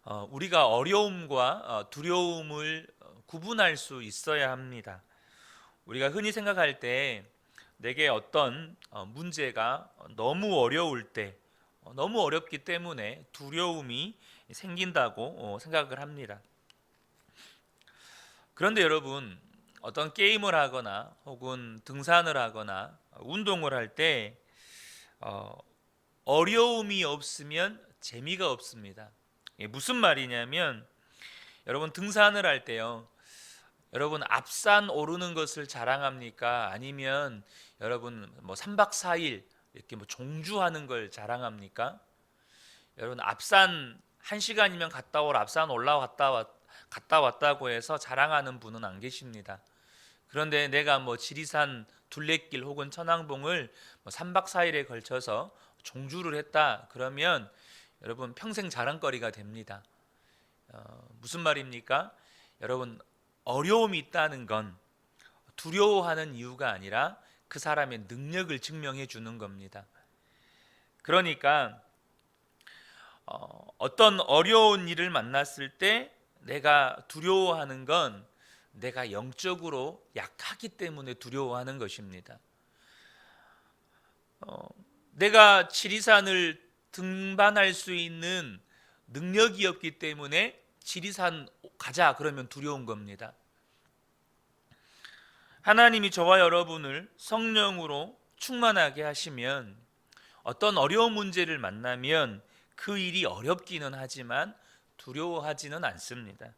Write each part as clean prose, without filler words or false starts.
우리가 어려움과 두려움을 구분할 수 있어야 합니다. 우리가 흔히 생각할 때 내게 어떤 문제가 너무 어려울 때, 너무 어렵기 때문에 두려움이 생긴다고 생각을 합니다. 그런데 여러분, 어떤 게임을 하거나 혹은 등산을 하거나 운동을 할 때 어려움이 없으면 재미가 없습니다. 이게 무슨 말이냐면, 여러분 등산을 할 때요, 여러분 앞산 오르는 것을 자랑합니까? 아니면 여러분 뭐 3박 4일 이렇게 뭐 종주하는 걸 자랑합니까? 여러분 앞산 1시간이면 앞산 갔다 왔다고 해서 자랑하는 분은 안 계십니다. 그런데 내가 뭐 지리산 둘레길 혹은 천왕봉을 뭐 3박 4일에 걸쳐서 종주를 했다 그러면 여러분 평생 자랑거리가 됩니다. 무슨 말입니까? 여러분 어려움이 있다는 건 두려워하는 이유가 아니라 그 사람의 능력을 증명해 주는 겁니다. 그러니까 어떤 어려운 일을 만났을 때 내가 두려워하는 건 내가 영적으로 약하기 때문에 두려워하는 것입니다. 내가 지리산을 등반할 수 있는 능력이 없기 때문에 지리산 가자 그러면 두려운 겁니다. 하나님이 저와 여러분을 성령으로 충만하게 하시면 어떤 어려운 문제를 만나면 그 일이 어렵기는 하지만 두려워하지는 않습니다.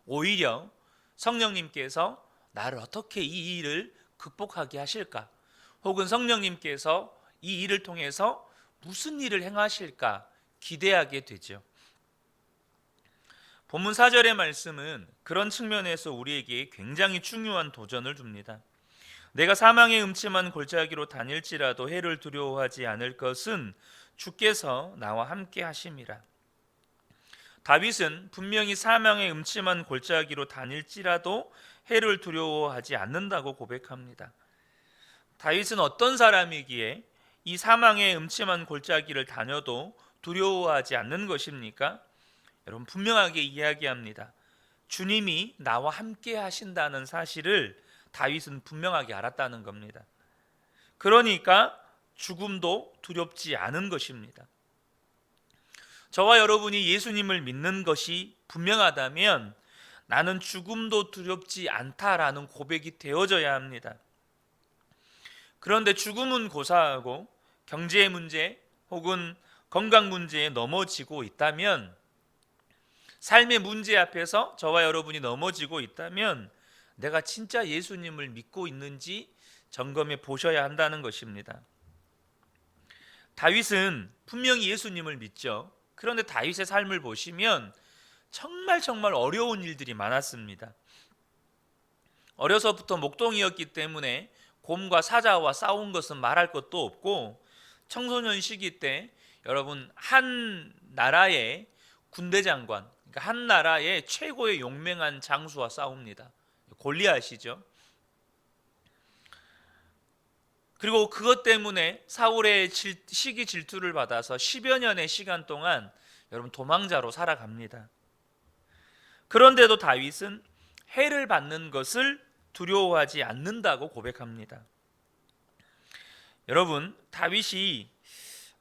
오히려 성령님께서 나를 어떻게 이 일을 극복하게 하실까? 혹은 성령님께서 이 일을 통해서 무슨 일을 행하실까? 기대하게 되죠. 본문 4절의 말씀은 그런 측면에서 우리에게 굉장히 중요한 도전을 줍니다. 내가 사망의 음침한 골짜기로 다닐지라도 해를 두려워하지 않을 것은 주께서 나와 함께 하심이라. 다윗은 분명히 사망의 음침한 골짜기로 다닐지라도 해를 두려워하지 않는다고 고백합니다. 다윗은 어떤 사람이기에 이 사망의 음침한 골짜기를 다녀도 두려워하지 않는 것입니까? 여러분 분명하게 이야기합니다. 주님이 나와 함께 하신다는 사실을 다윗은 분명하게 알았다는 겁니다. 그러니까 죽음도 두렵지 않은 것입니다. 저와 여러분이 예수님을 믿는 것이 분명하다면 나는 죽음도 두렵지 않다라는 고백이 되어져야 합니다. 그런데 죽음은 고사하고 경제 문제 혹은 건강 문제에 넘어지고 있다면, 삶의 문제 앞에서 저와 여러분이 넘어지고 있다면 내가 진짜 예수님을 믿고 있는지 점검해 보셔야 한다는 것입니다. 다윗은 분명히 예수님을 믿죠. 그런데 다윗의 삶을 보시면 정말 어려운 일들이 많았습니다. 어려서부터 목동이었기 때문에 곰과 사자와 싸운 것은 말할 것도 없고, 청소년 시기 때 여러분 한 나라의 군대 장관, 그러니까 한 나라의 최고의 용맹한 장수와 싸웁니다. 골리앗이죠. 그리고 그것 때문에 사울의 시기 질투를 받아서 10여 년의 시간 동안 여러분 도망자로 살아갑니다. 그런데도 다윗은 해를 받는 것을 두려워하지 않는다고 고백합니다. 여러분 다윗이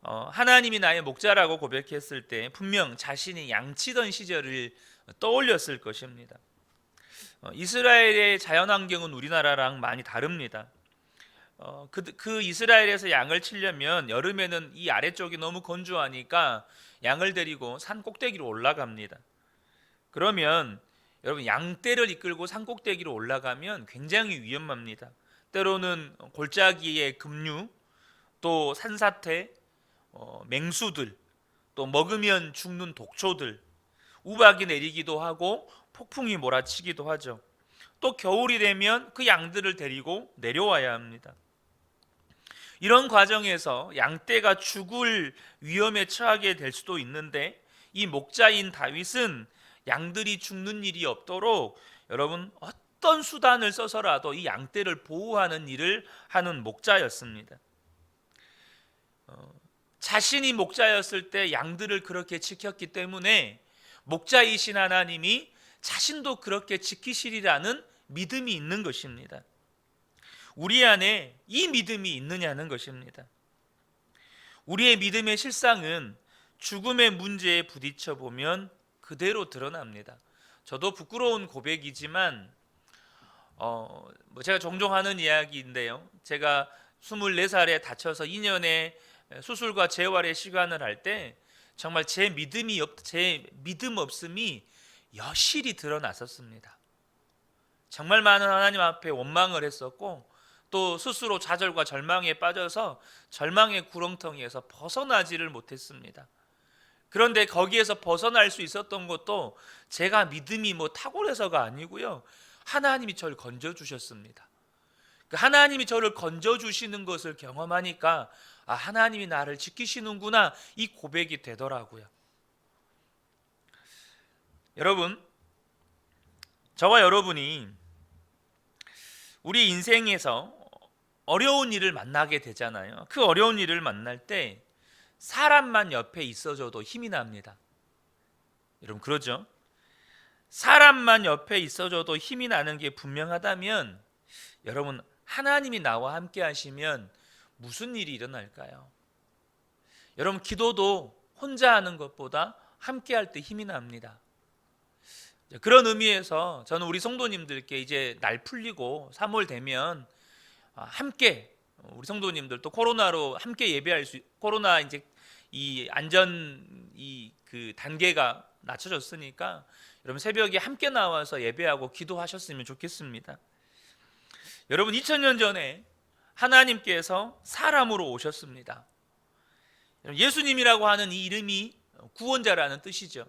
하나님이 나의 목자라고 고백했을 때 분명 자신이 양치던 시절을 떠올렸을 것입니다. 이스라엘의 자연환경은 우리나라랑 많이 다릅니다. 그 이스라엘에서 양을 치려면 여름에는 이 아래쪽이 너무 건조하니까 양을 데리고 산 꼭대기로 올라갑니다. 그러면 여러분 양떼를 이끌고 산 꼭대기로 올라가면 굉장히 위험합니다. 때로는 골짜기의 급류, 또 산사태, 맹수들, 또 먹으면 죽는 독초들, 우박이 내리기도 하고 폭풍이 몰아치기도 하죠. 또 겨울이 되면 그 양들을 데리고 내려와야 합니다. 이런 과정에서 양떼가 죽을 위험에 처하게 될 수도 있는데, 이 목자인 다윗은 양들이 죽는 일이 없도록 여러분 어떤 수단을 써서라도 이 양떼를 보호하는 일을 하는 목자였습니다. 자신이 목자였을 때 양들을 그렇게 지켰기 때문에 목자이신 하나님이 자신도 그렇게 지키시리라는 믿음이 있는 것입니다. 우리 안에 이 믿음이 있느냐는 것입니다. 우리의 믿음의 실상은 죽음의 문제에 부딪혀 보면 그대로 드러납니다. 저도 부끄러운 고백이지만 제가 종종 하는 이야기인데요. 제가 24살에 다쳐서 2년의 수술과 재활의 시간을 할 때 정말 제 믿음 없음이 여실히 드러났었습니다. 정말 많은 하나님 앞에 원망을 했었고, 또 스스로 좌절과 절망에 빠져서 절망의 구렁텅이에서 벗어나지를 못했습니다. 그런데 거기에서 벗어날 수 있었던 것도 제가 믿음이 탁월해서가 아니고요, 하나님이 저를 건져주셨습니다. 하나님이 저를 건져주시는 것을 경험하니까 하나님이 나를 지키시는구나, 이 고백이 되더라고요. 여러분, 저와 여러분이 우리 인생에서 어려운 일을 만나게 되잖아요. 그 어려운 일을 만날 때 사람만 옆에 있어줘도 힘이 납니다. 여러분, 그러죠? 사람만 옆에 있어줘도 힘이 나는 게 분명하다면, 여러분, 하나님이 나와 함께 하시면 무슨 일이 일어날까요? 여러분, 기도도 혼자 하는 것보다 함께 할 때 힘이 납니다. 그런 의미에서 저는 우리 성도님들께 이제 날 풀리고 3월 되면 함께, 우리 성도님들 또 코로나로 함께 예배할 수, 코로나 이제 이 안전 그 단계가 낮춰졌으니까 여러분 새벽에 함께 나와서 예배하고 기도하셨으면 좋겠습니다. 여러분, 2000년 전에 하나님께서 사람으로 오셨습니다. 예수님이라고 하는 이 이름이 구원자라는 뜻이죠.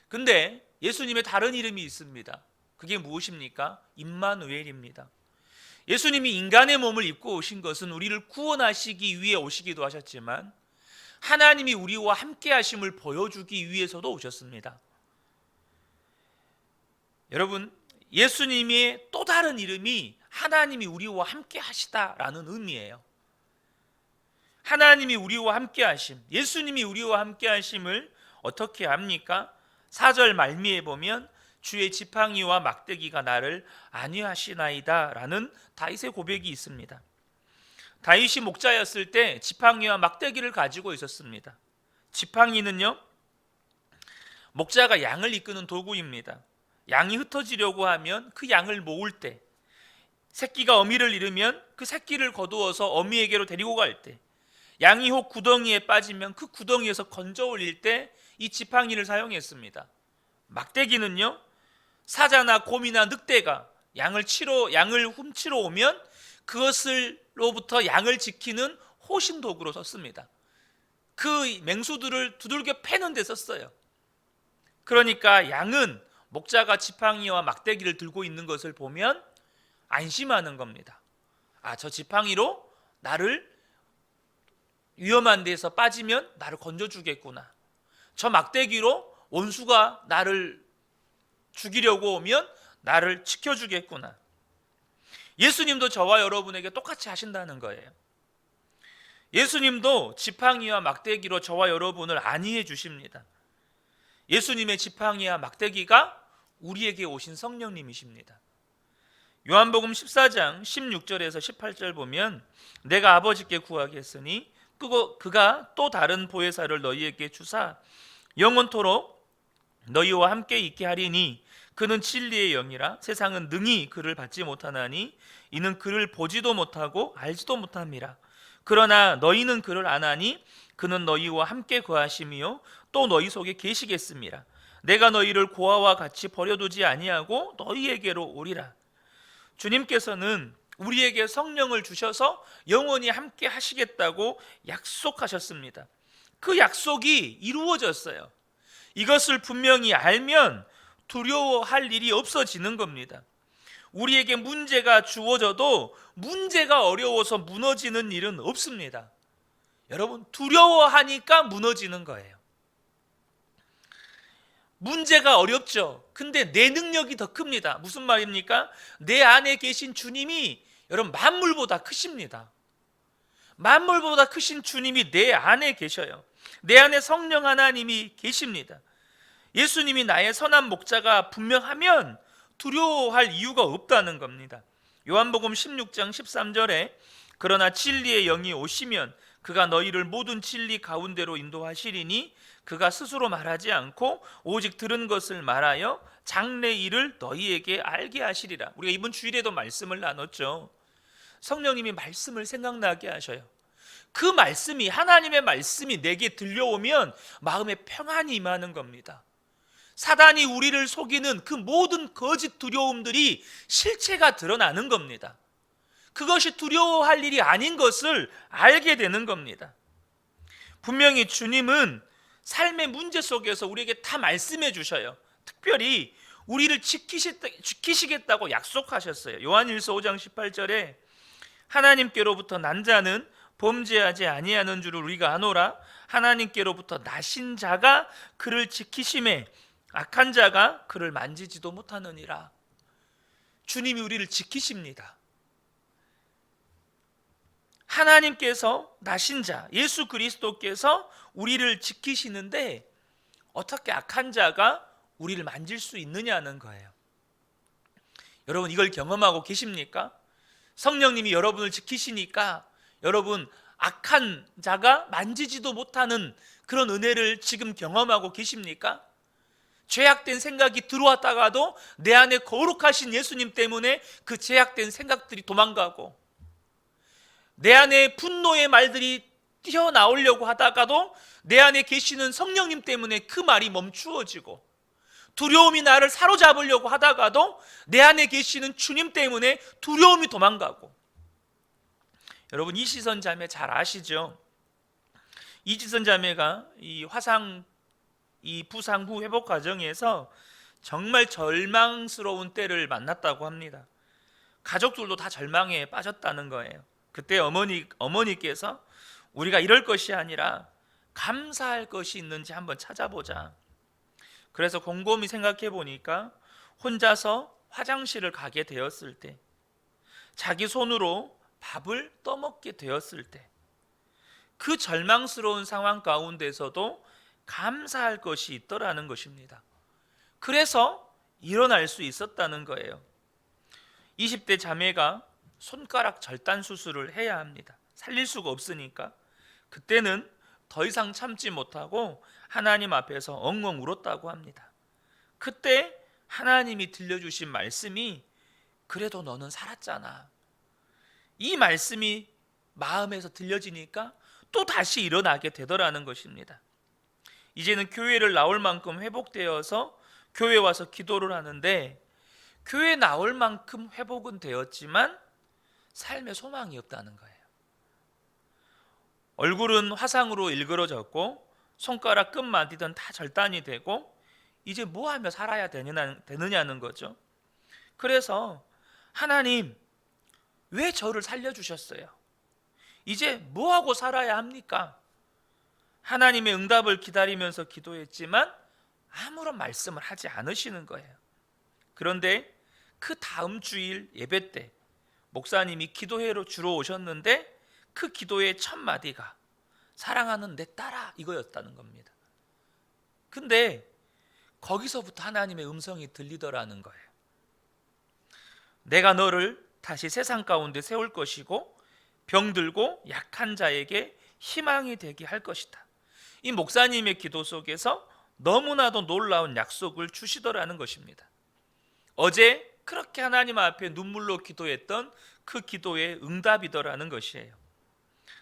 근데 예수님의 다른 이름이 있습니다. 그게 무엇입니까? 임마누엘입니다. 예수님이 인간의 몸을 입고 오신 것은 우리를 구원하시기 위해 오시기도 하셨지만, 하나님이 우리와 함께 하심을 보여주기 위해서도 오셨습니다. 여러분, 예수님의 또 다른 이름이 하나님이 우리와 함께 하시다라는 의미예요. 하나님이 우리와 함께 하심, 예수님이 우리와 함께 하심을 어떻게 합니까? 4절 말미에 보면 주의 지팡이와 막대기가 나를 안위하시나이다 라는 다윗의 고백이 있습니다. 다윗이 목자였을 때 지팡이와 막대기를 가지고 있었습니다. 지팡이는요, 목자가 양을 이끄는 도구입니다. 양이 흩어지려고 하면 그 양을 모을 때, 새끼가 어미를 잃으면 그 새끼를 거두어서 어미에게로 데리고 갈 때, 양이 혹 구덩이에 빠지면 그 구덩이에서 건져 올릴 때 이 지팡이를 사용했습니다. 막대기는요, 사자나 곰이나 늑대가 양을 훔치러 오면 그것을로부터 양을 지키는 호신 도구로 썼습니다. 그 맹수들을 두들겨 패는 데 썼어요. 그러니까 양은 목자가 지팡이와 막대기를 들고 있는 것을 보면 안심하는 겁니다. 저 지팡이로 나를 위험한 데서 빠지면 나를 건져주겠구나. 저 막대기로 원수가 나를 죽이려고 오면 나를 지켜주겠구나. 예수님도 저와 여러분에게 똑같이 하신다는 거예요. 예수님도 지팡이와 막대기로 저와 여러분을 안위해 주십니다. 예수님의 지팡이와 막대기가 우리에게 오신 성령님이십니다. 요한복음 14장 16절에서 18절 보면, 내가 아버지께 구하겠으니 그가 또 다른 보혜사를 너희에게 주사 영원토록 너희와 함께 있게 하리니 그는 진리의 영이라 세상은 능히 그를 받지 못하나니 이는 그를 보지도 못하고 알지도 못함이라. 그러나 너희는 그를 아나니 그는 너희와 함께 거하심이요 또 너희 속에 계시겠음이라. 내가 너희를 고아와 같이 버려두지 아니하고 너희에게로 오리라. 주님께서는 우리에게 성령을 주셔서 영원히 함께 하시겠다고 약속하셨습니다. 그 약속이 이루어졌어요. 이것을 분명히 알면 두려워할 일이 없어지는 겁니다. 우리에게 문제가 주어져도 문제가 어려워서 무너지는 일은 없습니다. 여러분, 두려워하니까 무너지는 거예요. 문제가 어렵죠. 근데 내 능력이 더 큽니다. 무슨 말입니까? 내 안에 계신 주님이 여러분 만물보다 크십니다. 만물보다 크신 주님이 내 안에 계셔요. 내 안에 성령 하나님이 계십니다. 예수님이 나의 선한 목자가 분명하면 두려워할 이유가 없다는 겁니다. 요한복음 16장 13절에 그러나 진리의 영이 오시면 그가 너희를 모든 진리 가운데로 인도하시리니 그가 스스로 말하지 않고 오직 들은 것을 말하여 장래 일을 너희에게 알게 하시리라. 우리가 이번 주일에도 말씀을 나눴죠. 성령님이 말씀을 생각나게 하셔요. 그 말씀이, 하나님의 말씀이 내게 들려오면 마음에 평안이 임하는 겁니다. 사단이 우리를 속이는 그 모든 거짓 두려움들이 실체가 드러나는 겁니다. 그것이 두려워할 일이 아닌 것을 알게 되는 겁니다. 분명히 주님은 삶의 문제 속에서 우리에게 다 말씀해 주셔요. 특별히 우리를 지키시겠다고 약속하셨어요. 요한일서 5장 18절에 하나님께로부터 난 자는 범죄하지 아니하는 줄을 우리가 아노라. 하나님께로부터 나신 자가 그를 지키심에 악한 자가 그를 만지지도 못하느니라. 주님이 우리를 지키십니다. 하나님께서 나신 자 예수 그리스도께서 우리를 지키시는데 어떻게 악한 자가 우리를 만질 수 있느냐는 거예요. 여러분, 이걸 경험하고 계십니까? 성령님이 여러분을 지키시니까 여러분 악한 자가 만지지도 못하는 그런 은혜를 지금 경험하고 계십니까? 죄악된 생각이 들어왔다가도 내 안에 거룩하신 예수님 때문에 그 죄악된 생각들이 도망가고, 내 안에 분노의 말들이 튀어나오려고 하다가도 내 안에 계시는 성령님 때문에 그 말이 멈추어지고, 두려움이 나를 사로잡으려고 하다가도 내 안에 계시는 주님 때문에 두려움이 도망가고. 여러분, 이시선 자매 잘 아시죠? 이지선 자매가 이 부상 후 회복 과정에서 정말 절망스러운 때를 만났다고 합니다. 가족들도 다 절망에 빠졌다는 거예요. 그때 어머니께서 우리가 이럴 것이 아니라 감사할 것이 있는지 한번 찾아보자. 그래서 곰곰이 생각해 보니까 혼자서 화장실을 가게 되었을 때, 자기 손으로 밥을 떠먹게 되었을 때, 그 절망스러운 상황 가운데서도 감사할 것이 있더라는 것입니다. 그래서 일어날 수 있었다는 거예요. 20대 자매가 손가락 절단 수술을 해야 합니다. 살릴 수가 없으니까. 그때는 더 이상 참지 못하고 하나님 앞에서 엉엉 울었다고 합니다. 그때 하나님이 들려주신 말씀이 그래도 너는 살았잖아. 이 말씀이 마음에서 들려지니까 또 다시 일어나게 되더라는 것입니다. 이제는 교회를 나올 만큼 회복되어서 교회 와서 기도를 하는데, 교회 나올 만큼 회복은 되었지만 삶에 소망이 없다는 거예요. 얼굴은 화상으로 일그러졌고 손가락 끝마디든 다 절단이 되고 이제 뭐 하며 살아야 되느냐는 거죠. 그래서 하나님, 왜 저를 살려주셨어요? 이제 뭐 하고 살아야 합니까? 하나님의 응답을 기다리면서 기도했지만 아무런 말씀을 하지 않으시는 거예요. 그런데 그 다음 주일 예배 때 목사님이 기도회로 주로 오셨는데 그 기도의 첫 마디가 사랑하는 내 딸아, 이거였다는 겁니다. 근데 거기서부터 하나님의 음성이 들리더라는 거예요. 내가 너를 다시 세상 가운데 세울 것이고 병들고 약한 자에게 희망이 되게 할 것이다. 이 목사님의 기도 속에서 너무나도 놀라운 약속을 주시더라는 것입니다. 어제 그렇게 하나님 앞에 눈물로 기도했던 그 기도의 응답이더라는 것이에요.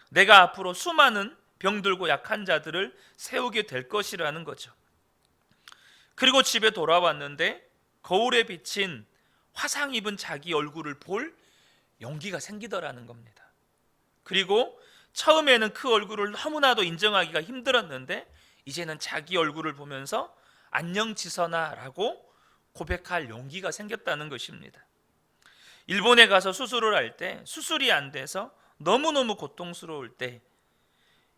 내가 앞으로 수많은 병들고 약한 자들을 세우게 될 것이라는 거죠. 그리고 집에 돌아왔는데 거울에 비친 화상 입은 자기 얼굴을 볼 용기가 생기더라는 겁니다. 그리고 처음에는 그 얼굴을 너무나도 인정하기가 힘들었는데 이제는 자기 얼굴을 보면서 안녕 지선아라고 고백할 용기가 생겼다는 것입니다. 일본에 가서 수술을 할 때 수술이 안 돼서 너무너무 고통스러울 때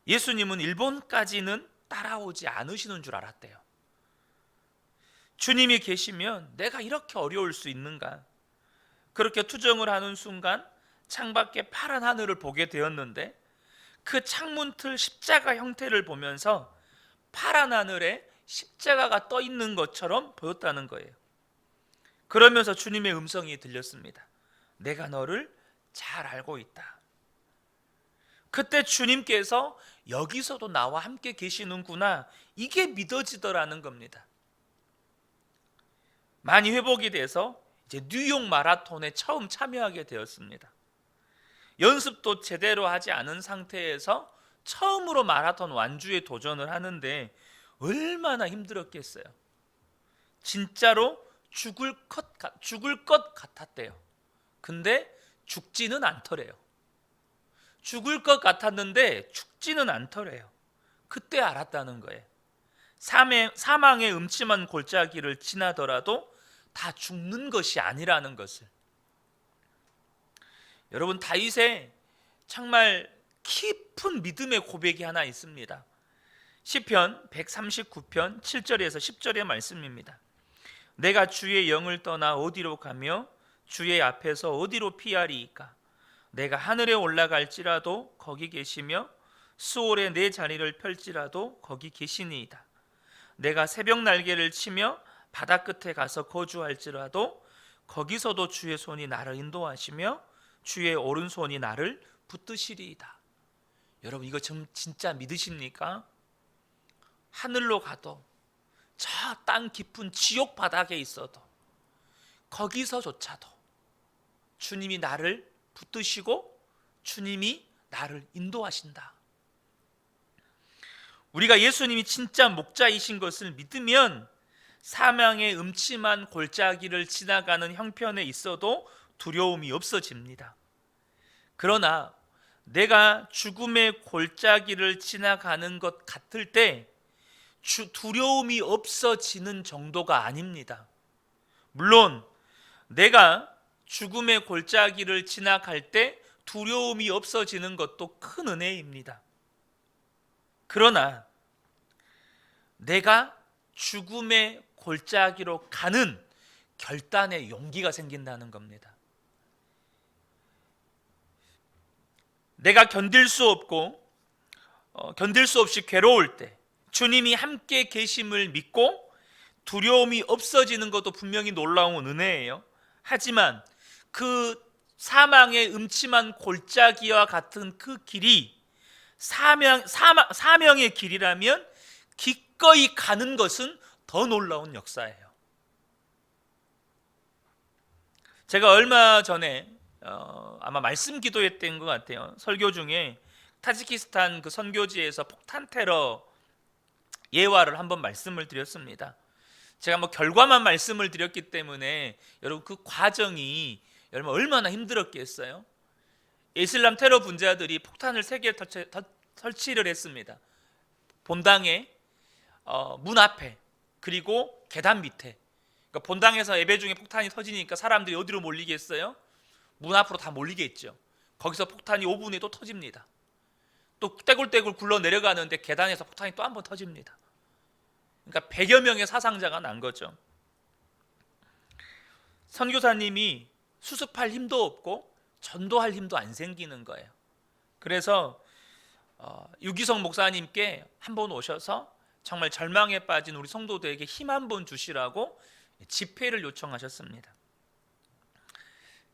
예수님은 일본까지는 따라오지 않으시는 줄 알았대요. 주님이 계시면 내가 이렇게 어려울 수 있는가? 그렇게 투정을 하는 순간 창밖에 파란 하늘을 보게 되었는데 그 창문틀 십자가 형태를 보면서 파란 하늘에 십자가가 떠 있는 것처럼 보였다는 거예요. 그러면서 주님의 음성이 들렸습니다. 내가 너를 잘 알고 있다. 그때 주님께서 여기서도 나와 함께 계시는구나, 이게 믿어지더라는 겁니다. 많이 회복이 돼서 이제 뉴욕 마라톤에 처음 참여하게 되었습니다. 연습도 제대로 하지 않은 상태에서 처음으로 마라톤 완주에 도전을 하는데 얼마나 힘들었겠어요. 진짜로 죽을 것 같았대요. 근데 죽지는 않더래요. 죽을 것 같았는데 죽지는 않더래요. 그때 알았다는 거예요. 사망의 음침한 골짜기를 지나더라도 다 죽는 것이 아니라는 것을. 여러분, 다윗의 정말 깊은 믿음의 고백이 하나 있습니다. 시편 139편 7절에서 10절의 말씀입니다. 내가 주의 영을 떠나 어디로 가며 주의 앞에서 어디로 피하리이까? 내가 하늘에 올라갈지라도 거기 계시며 수월에 내 자리를 펼지라도 거기 계시니이다. 내가 새벽 날개를 치며 바다 끝에 가서 거주할지라도 거기서도 주의 손이 나를 인도하시며 주의 오른손이 나를 붙드시리이다. 여러분, 이거 진짜 믿으십니까? 하늘로 가도 저 땅 깊은 지옥 바닥에 있어도 거기서조차도 주님이 나를 붙드시고 주님이 나를 인도하신다. 우리가 예수님이 진짜 목자이신 것을 믿으면 사망의 음침한 골짜기를 지나가는 형편에 있어도 두려움이 없어집니다. 그러나 내가 죽음의 골짜기를 지나가는 것 같을 때 두려움이 없어지는 정도가 아닙니다. 물론 내가 죽음의 골짜기를 지나갈 때 두려움이 없어지는 것도 큰 은혜입니다. 그러나 내가 죽음의 골짜기로 가는 결단의 용기가 생긴다는 겁니다. 내가 견딜 수 없이 괴로울 때 주님이 함께 계심을 믿고 두려움이 없어지는 것도 분명히 놀라운 은혜예요. 하지만 그 사망의 음침한 골짜기와 같은 그 길이 사명의 길이라면 기꺼이 가는 것은 더 놀라운 역사예요. 제가 얼마 전에 아마 말씀 기도했던 것 같아요. 설교 중에 타지키스탄 그 선교지에서 폭탄 테러 예화를 한번 말씀을 드렸습니다. 제가 결과만 말씀을 드렸기 때문에 여러분 그 과정이 여러분 얼마나 힘들었겠어요? 이슬람 테러 분자들이 폭탄을 3개 설치를 했습니다. 본당의 문 앞에, 그리고 계단 밑에. 그러니까 본당에서 예배 중에 폭탄이 터지니까 사람들이 어디로 몰리겠어요? 문 앞으로 다 몰리겠죠. 거기서 폭탄이 5분에 또 터집니다. 또 떼굴떼굴 굴러 내려가는데 계단에서 폭탄이 또 한 번 터집니다. 그러니까 100여 명의 사상자가 난 거죠. 선교사님이 수습할 힘도 없고 전도할 힘도 안 생기는 거예요. 그래서 유기성 목사님께 한번 오셔서 정말 절망에 빠진 우리 성도들에게 힘 한 번 주시라고 집회를 요청하셨습니다.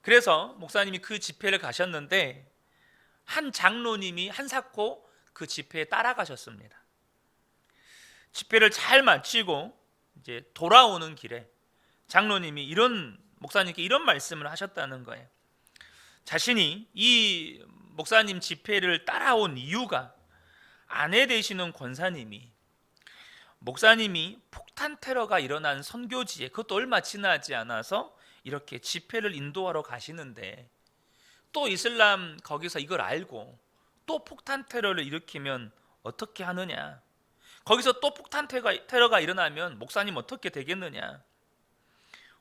그래서 목사님이 그 집회를 가셨는데 한 장로님이 한사코 그 집회에 따라가셨습니다. 집회를 잘 마치고 이제 돌아오는 길에 장로님이 목사님께 이런 말씀을 하셨다는 거예요. 자신이 이 목사님 집회를 따라온 이유가 아내 되시는 권사님이 목사님이 폭탄 테러가 일어난 선교지에, 그것도 얼마 지나지 않아서 이렇게 집회를 인도하러 가시는데 또 이슬람 거기서 이걸 알고 또 폭탄 테러를 일으키면 어떻게 하느냐, 거기서 또 폭탄 테러가 일어나면 목사님 어떻게 되겠느냐,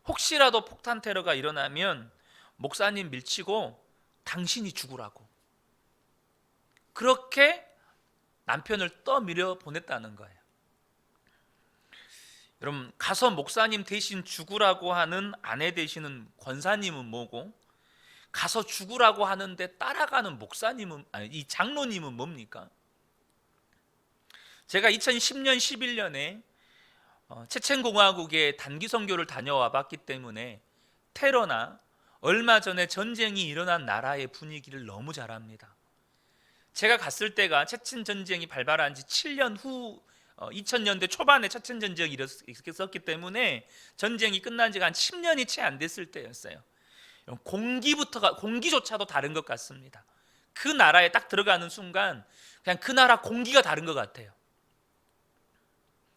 혹시라도 폭탄 테러가 일어나면 목사님 밀치고 당신이 죽으라고, 그렇게 남편을 떠밀어 보냈다는 거예요. 여러분, 가서 목사님 대신 죽으라고 하는 아내 되시는 권사님은 뭐고, 가서 죽으라고 하는데 따라가는 이 장로님은 뭡니까? 제가 2010년 11년에 체첸공화국에 단기 선교를 다녀와 봤기 때문에 테러나 얼마 전에 전쟁이 일어난 나라의 분위기를 너무 잘 압니다. 제가 갔을 때가 체첸 전쟁이 발발한 지 7년 후 2000년대 초반에 체첸 전쟁이 있었기 때문에 전쟁이 끝난 지가 한 10년이 채 안 됐을 때였어요. 공기조차도 다른 것 같습니다. 그 나라에 딱 들어가는 순간 그냥 그 나라 공기가 다른 것 같아요.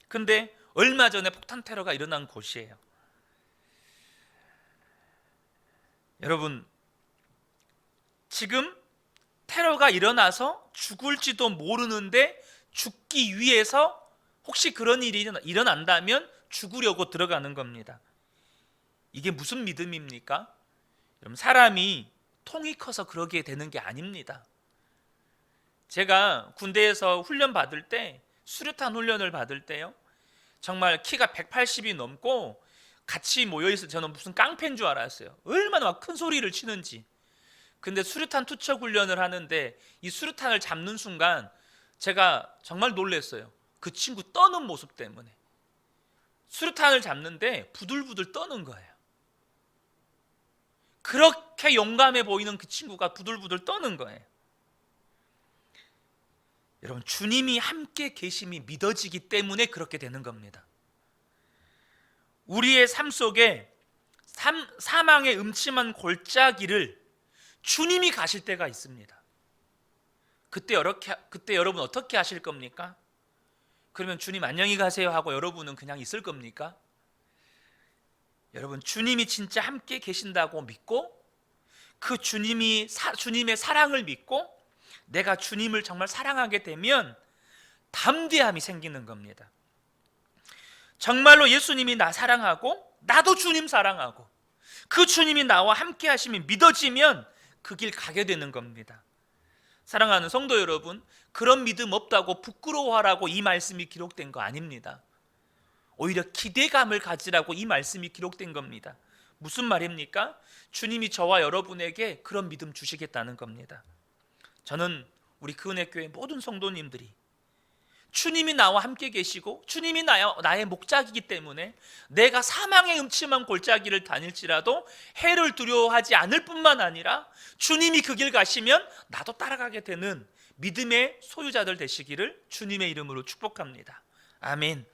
근데 얼마 전에 폭탄 테러가 일어난 곳이에요. 여러분, 지금 테러가 일어나서 죽을지도 모르는데 죽기 위해서 혹시 그런 일이 일어난다면 죽으려고 들어가는 겁니다. 이게 무슨 믿음입니까? 여러분, 사람이 통이 커서 그러게 되는 게 아닙니다. 제가 군대에서 훈련 받을 때, 수류탄 훈련을 받을 때요, 정말 키가 180이 넘고 같이 모여있을 때 저는 무슨 깡패인 줄 알았어요. 얼마나 막 큰 소리를 치는지. 근데 수류탄 투척 훈련을 하는데 이 수류탄을 잡는 순간 제가 정말 놀랐어요. 그 친구 떠는 모습 때문에. 수류탄을 잡는데 부들부들 떠는 거예요. 그렇게 용감해 보이는 그 친구가 부들부들 떠는 거예요. 여러분, 주님이 함께 계심이 믿어지기 때문에 그렇게 되는 겁니다. 우리의 삶 속에 사망의 음침한 골짜기를 주님이 가실 때가 있습니다. 그때 여러분 어떻게 하실 겁니까? 그러면 주님 안녕히 가세요 하고 여러분은 그냥 있을 겁니까? 여러분, 주님이 진짜 함께 계신다고 믿고 그 주님의 사랑을 믿고 내가 주님을 정말 사랑하게 되면 담대함이 생기는 겁니다. 정말로 예수님이 나 사랑하고 나도 주님 사랑하고 그 주님이 나와 함께 하심이 믿어지면 그 길 가게 되는 겁니다. 사랑하는 성도 여러분, 그런 믿음 없다고 부끄러워하라고 이 말씀이 기록된 거 아닙니다. 오히려 기대감을 가지라고 이 말씀이 기록된 겁니다. 무슨 말입니까? 주님이 저와 여러분에게 그런 믿음 주시겠다는 겁니다. 저는 우리 그은혜교회 모든 성도님들이 주님이 나와 함께 계시고 주님이 나의 목자이기 때문에 내가 사망의 음침한 골짜기를 다닐지라도 해를 두려워하지 않을 뿐만 아니라 주님이 그 길 가시면 나도 따라가게 되는 믿음의 소유자들 되시기를 주님의 이름으로 축복합니다. 아멘.